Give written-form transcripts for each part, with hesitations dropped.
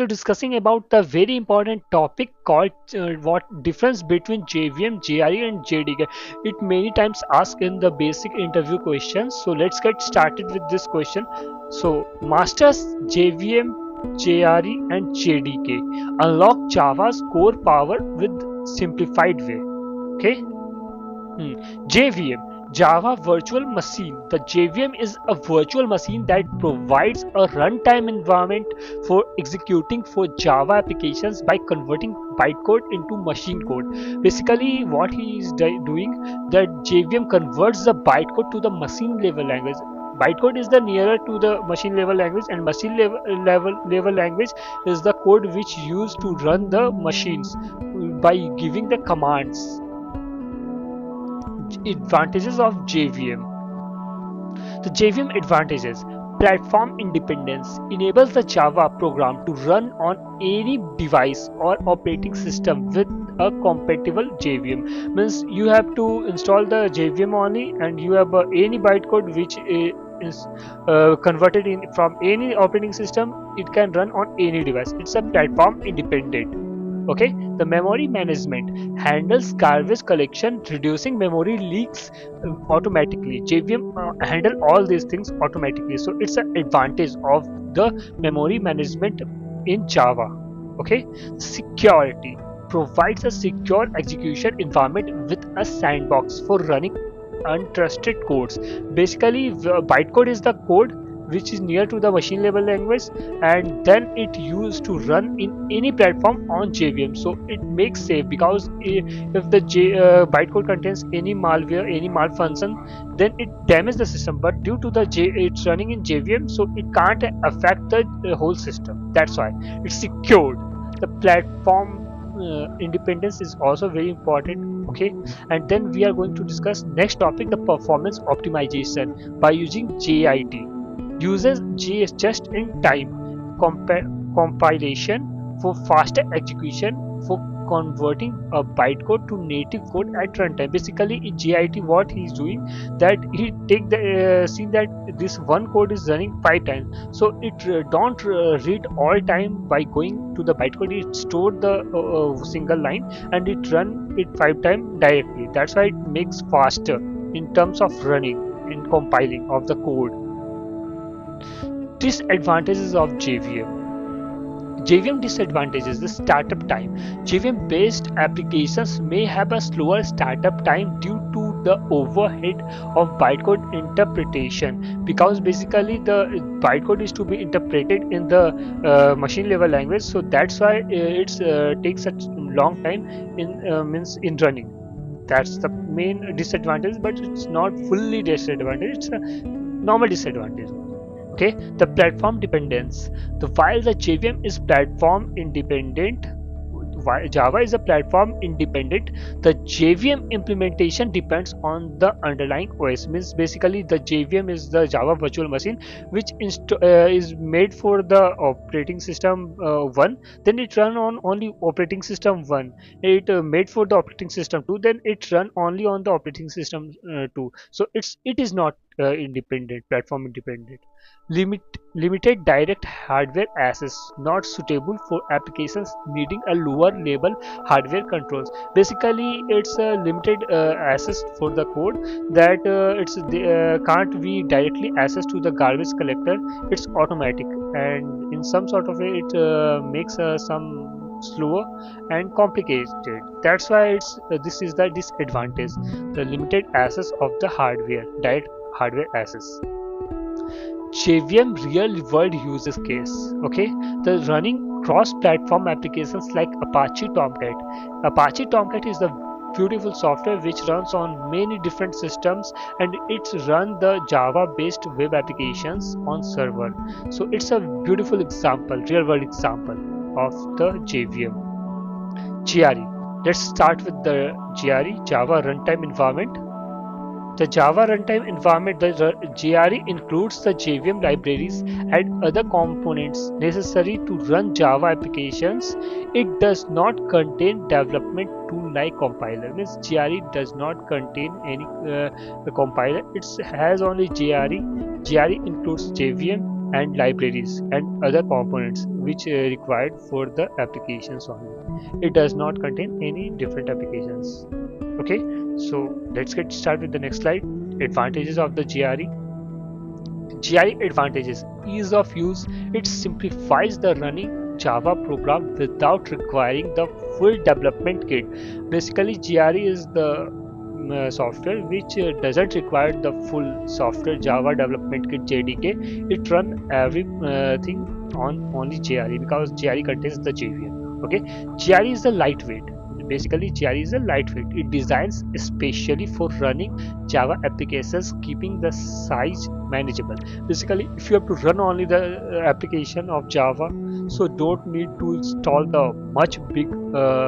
discussing about the very important topic called what difference between JVM, JRE and JDK. It many times asked in the basic interview questions. So let's get started with this question. So masters JVM, JRE and JDK unlock Java's core power with simplified way. Okay. JVM, Java Virtual Machine. The JVM is a virtual machine that provides a runtime environment for executing for Java applications by converting bytecode into machine code. Basically, what he is doing, that JVM converts the bytecode to the machine level language. Bytecode is the nearer to the machine level language, and machine level language is the code which used to run the machines by giving the commands. Advantages of JVM. The JVM advantages: platform independence enables the Java program to run on any device or operating system with a compatible JVM. Means you have to install the JVM only, and you have any bytecode which is converted in from any operating system. It can run on any device. It's a platform independent. Okay, the memory management handles garbage collection, reducing memory leaks automatically. JVM handle all these things automatically, so it's an advantage of the memory management in Java. Okay, security provides a secure execution environment with a sandbox for running untrusted codes. Basically, bytecode is the code which is near to the machine level language, and then it used to run in any platform on JVM. So it makes safe, because if the bytecode contains any malware, any malfunction, then it damages the system. But due to the it's running in JVM, so it can't affect the whole system. That's why it's secured. The platform independence is also very important. Okay, and then we are going to discuss next topic, the performance optimization by using JIT. Uses just-in-time compilation for faster execution, for converting a bytecode to native code at runtime. Basically, in JIT, what he is doing, that he take the see that this one code is running 5 times, so it don't read all time by going to the bytecode. It stored the single line and it run it 5 times directly. That's why it makes faster in terms of running and compiling of the code. Disadvantages of JVM. JVM disadvantages: the startup time. JVM based applications may have a slower startup time due to the overhead of bytecode interpretation, because basically the bytecode is to be interpreted in the machine level language, so that's why it takes such long time in running. That's the main disadvantage, but it's not fully disadvantage, it's a normal disadvantage. Okay, the platform dependence. While the JVM is platform independent, while Java is a platform independent, the JVM implementation depends on the underlying OS. Means basically the JVM is the Java virtual machine, which is made for the operating system 1, then it run on only operating system 1. It made for the operating system 2, then it run only on the operating system 2. So it is not independent, platform independent. Limited direct hardware access, not suitable for applications needing a lower level hardware controls. Basically, it's a limited access for the code, that can't be directly access to the garbage collector. It's automatic, and in some sort of way it makes some slower and complicated. That's why this is the disadvantage, the limited access of the hardware, direct hardware access. JVM real world uses case. Okay, the running cross-platform applications like Apache Tomcat. Apache Tomcat is the beautiful software which runs on many different systems, and it's run the Java-based web applications on server. So it's a beautiful example, real world example of the JVM. JRE. Let's start with the JRE, Java Runtime Environment. The Java runtime environment, the JRE, includes the JVM libraries and other components necessary to run Java applications. It does not contain development tool like compiler. Means JRE does not contain any compiler. It has only JRE. JRE includes JVM, and libraries and other components which required for the applications only. It does not contain any different applications. Okay, so let's get started with the next slide. Advantages of the JRE. JRE advantages: ease of use. It simplifies the running Java program without requiring the full development kit. Basically, JRE is the software which doesn't require the full software Java development kit JDK. It run everything on only JRE because JRE contains the JVM. Okay, JRE is the lightweight. Basically, JRE is a lightweight. It designs especially for running Java applications, keeping the size manageable. Basically, if you have to run only the application of Java, so don't need to install the much big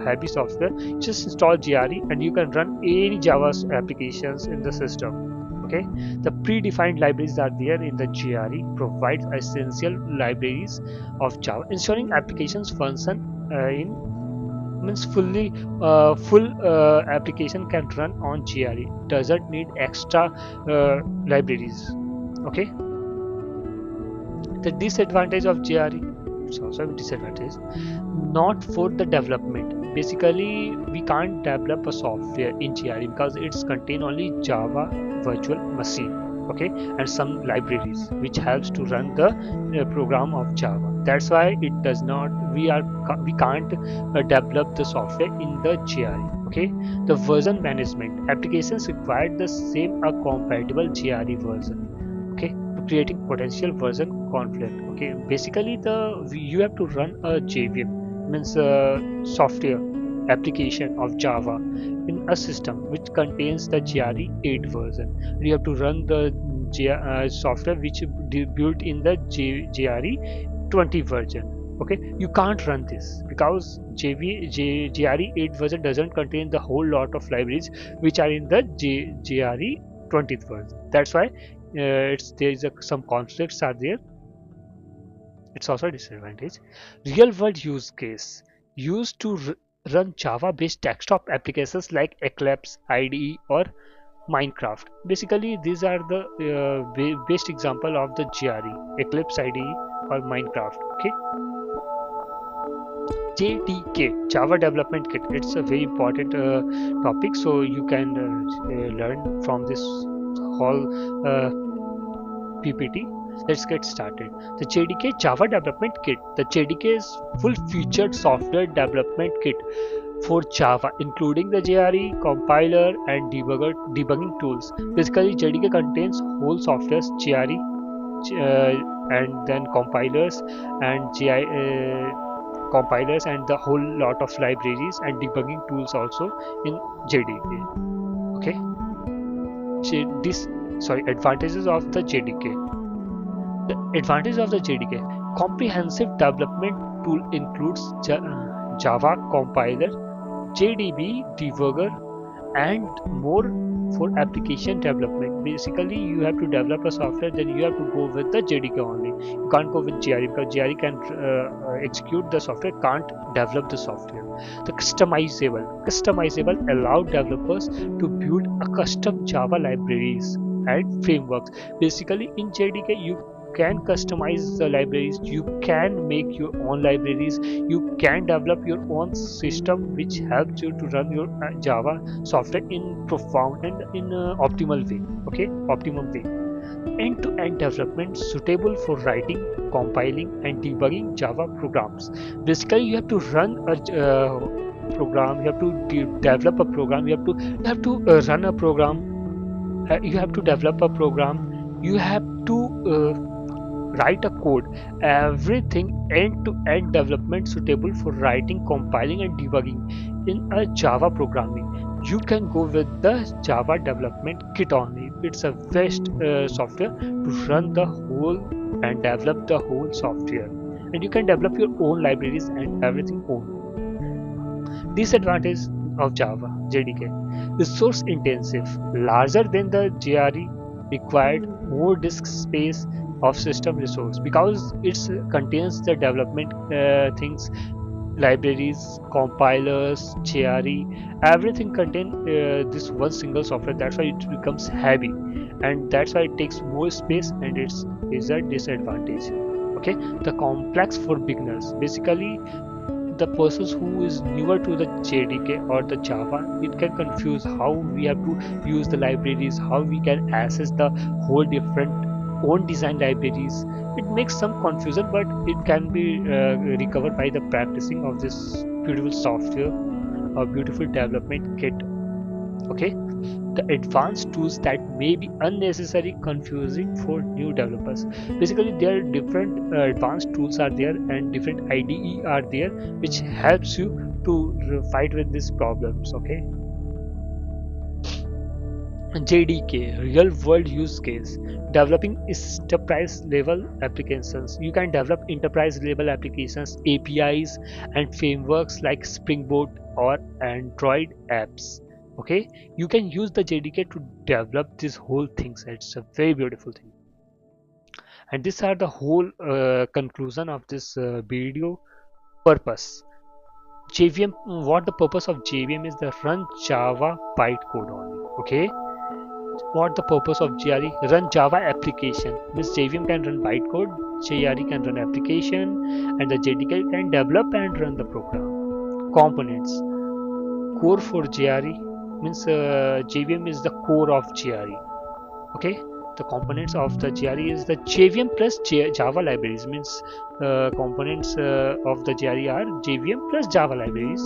heavy software. Just install JRE and you can run any Java applications in the system. Okay, the predefined libraries are there in the JRE, provides essential libraries of Java, ensuring applications function in means fully full application can run on JRE, doesn't need extra libraries. Okay, the disadvantage of JRE, it's also a disadvantage, not for the development. Basically, we can't develop a software in JRE because it's contain only Java virtual machine, okay, and some libraries which helps to run the program of Java. That's why it does not, we can't develop the software in the JRE. Okay, the version management. Applications require the same a compatible JRE version, okay, creating potential version conflict. Okay, basically you have to run a JVM, means software application of Java in a system which contains the JRE 8 version. You have to run the software which built in the JRE 20 version. Okay, you can't run this because JRE 8 version doesn't contain the whole lot of libraries which are in the JRE 20th version. That's why some conflicts are there. It's also a disadvantage. Real world use case used to run Java based desktop applications like Eclipse IDE or Minecraft. Basically, these are the best example of the JRE, Eclipse IDE or Minecraft. Okay, JDK, Java Development Kit. It's a very important topic, so you can learn from this whole PPT. Let's get started. The JDK, Java Development Kit. The JDK is full-featured software development kit for Java, including the JRE, compiler, and debugging tools. Basically, JDK contains whole softwares, JRE, and then compilers and compilers and the whole lot of libraries and debugging tools also in JDK. Okay, advantages of the JDK. The advantage of the JDK: comprehensive development tool includes Java compiler, JDB debugger, and more for application development. Basically, you have to develop a software, then you have to go with the JDK only. You can't go with JRE because JRE can execute the software, can't develop the software. The customizable allow developers to build a custom Java libraries and frameworks. Basically, in JDK you can customize the libraries, you can make your own libraries, you can develop your own system which helps you to run your Java software in profound and in optimal way. Okay, optimum way. End-to-end development suitable for writing, compiling, and debugging Java programs. Basically, you have to run a program, you have to develop a program, you have to run a program, you have to develop a program, you have to write a code. Everything end-to-end development suitable for writing, compiling, and debugging in a Java programming. You can go with the Java development kit only. It's a best software to run the whole and develop the whole software, and you can develop your own libraries and everything own. Disadvantage of Java JDK: resource intensive, larger than the JRE, required more disk space of system resource because it contains the development things libraries, compilers, JRE, everything contain this one single software. That's why it becomes heavy, and that's why it takes more space, and it's is a disadvantage. Okay, the complex for beginners, basically the persons who is newer to the JDK or the Java, it can confuse how we have to use the libraries, how we can access the whole different own design libraries. It makes some confusion, but it can be recovered by the practicing of this beautiful software or beautiful development kit. Okay, the advanced tools that may be unnecessary confusing for new developers. Basically there are different advanced tools are there, and different IDE are there, which helps you to fight with these problems. Okay, JDK, real world use case, developing enterprise level applications. You can develop enterprise level applications, APIs, and frameworks like Springboard or Android apps. Okay, you can use the JDK to develop these whole things. It's a very beautiful thing. And these are the whole conclusion of this video. Purpose. JVM, what the purpose of JVM is, the run Java bytecode only. Okay, what the purpose of JRE, run Java application, means JVM can run bytecode, JRE can run application, and the JDK can develop and run the program. Components, core for JRE, means JVM is the core of JRE. Okay, the components of the JRE is the JVM plus Java libraries, means components of the JRE are JVM plus Java libraries,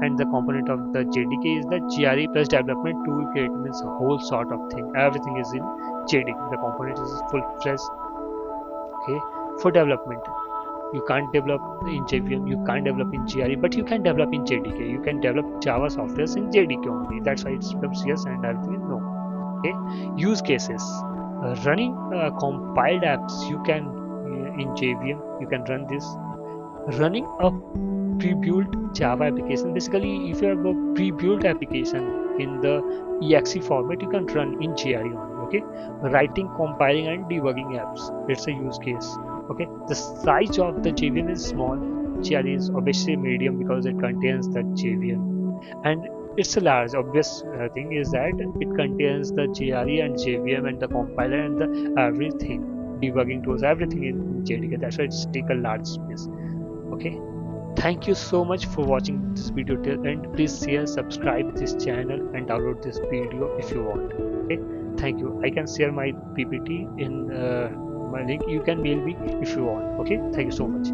and the component of the JDK is the JRE plus development toolkit, means a whole sort of thing. Everything is in JDK. The component is full-fledged. Okay, for development, you can't develop in JVM, you can't develop in JRE, but you can develop in JDK. You can develop Java softwares in JDK only. That's why it's yes and everything is no. Okay, use cases. Running compiled apps, you can in JVM you can run this. Running a pre-built Java application, basically if you have a pre-built application in the exe format, you can run in JRE only. Okay, writing, compiling, and debugging apps, it's a use case. Okay, the size of the JVM is small, JRE is obviously medium because it contains the JVM, and it's a large. Obvious thing is that it contains the JRE and JVM and the compiler and the everything, debugging tools, everything in JDK. That's why it's take a large space. Okay, thank you so much for watching this video till end. Please share, subscribe this channel, and download this video if you want. Okay, thank you. I can share my PPT in my link. You can mail me if you want. Okay, thank you so much.